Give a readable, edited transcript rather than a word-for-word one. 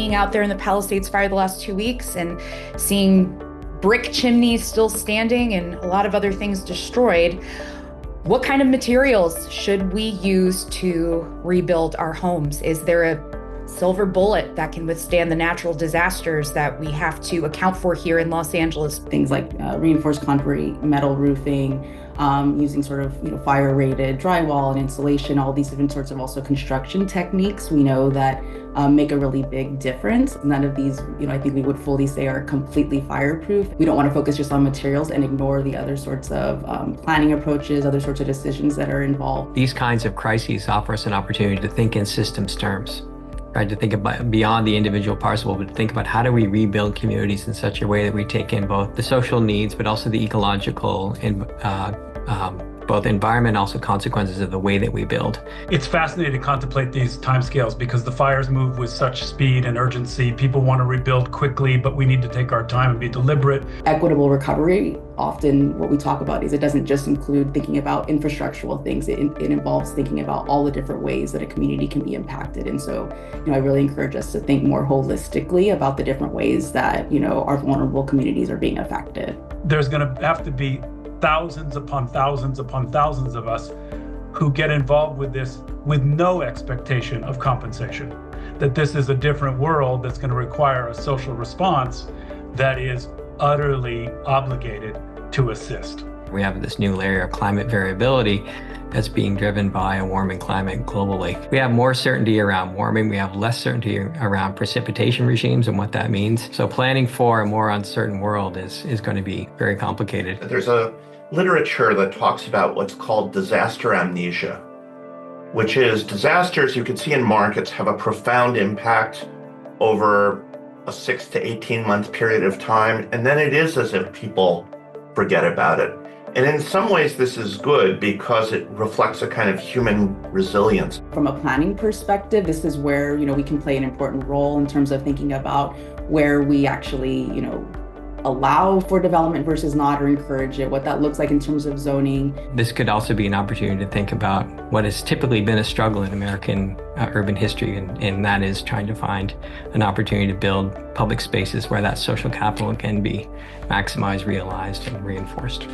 being out there in the Palisades fire the last 2 weeks and seeing brick chimneys still standing and a lot of other things destroyed, what kind of materials should we use to rebuild our homes? Is there a silver bullet that can withstand the natural disasters that we have to account for here in Los Angeles? Things like reinforced concrete, metal roofing, using sort of fire-rated drywall and insulation, all these different sorts of also construction techniques we know that make a really big difference. None of these, I think we would fully say are completely fireproof. We don't want to focus just on materials and ignore the other sorts of planning approaches, other sorts of decisions that are involved. These kinds of crises offer us an opportunity to think in systems terms. Right, to think about beyond the individual parcel, but to think about how do we rebuild communities in such a way that we take in both the social needs, but also the ecological and both environment, also consequences of the way that we build. It's fascinating to contemplate these timescales because the fires move with such speed and urgency. People want to rebuild quickly, but we need to take our time and be deliberate. Equitable recovery, often what we talk about is it doesn't just include thinking about infrastructural things. It involves thinking about all the different ways that a community can be impacted. And so, I really encourage us to think more holistically about the different ways that, our vulnerable communities are being affected. There's going to have to be thousands upon thousands upon thousands of us who get involved with this with no expectation of compensation. That this is a different world that's going to require a social response that is utterly obligated to assist. We have this new layer of climate variability that's being driven by a warming climate globally. We have more certainty around warming. We have less certainty around precipitation regimes and what that means. So planning for a more uncertain world is going to be very complicated. There's a literature that talks about what's called disaster amnesia, which is disasters you can see in markets have a profound impact over a 6 to 18 month period of time. And then it is as if people forget about it. And in some ways, this is good because it reflects a kind of human resilience. From a planning perspective, this is where, we can play an important role in terms of thinking about where we actually, allow for development versus not, or encourage it, what that looks like in terms of zoning. This could also be an opportunity to think about what has typically been a struggle in American urban history, and that is trying to find an opportunity to build public spaces where that social capital can be maximized, realized, and reinforced.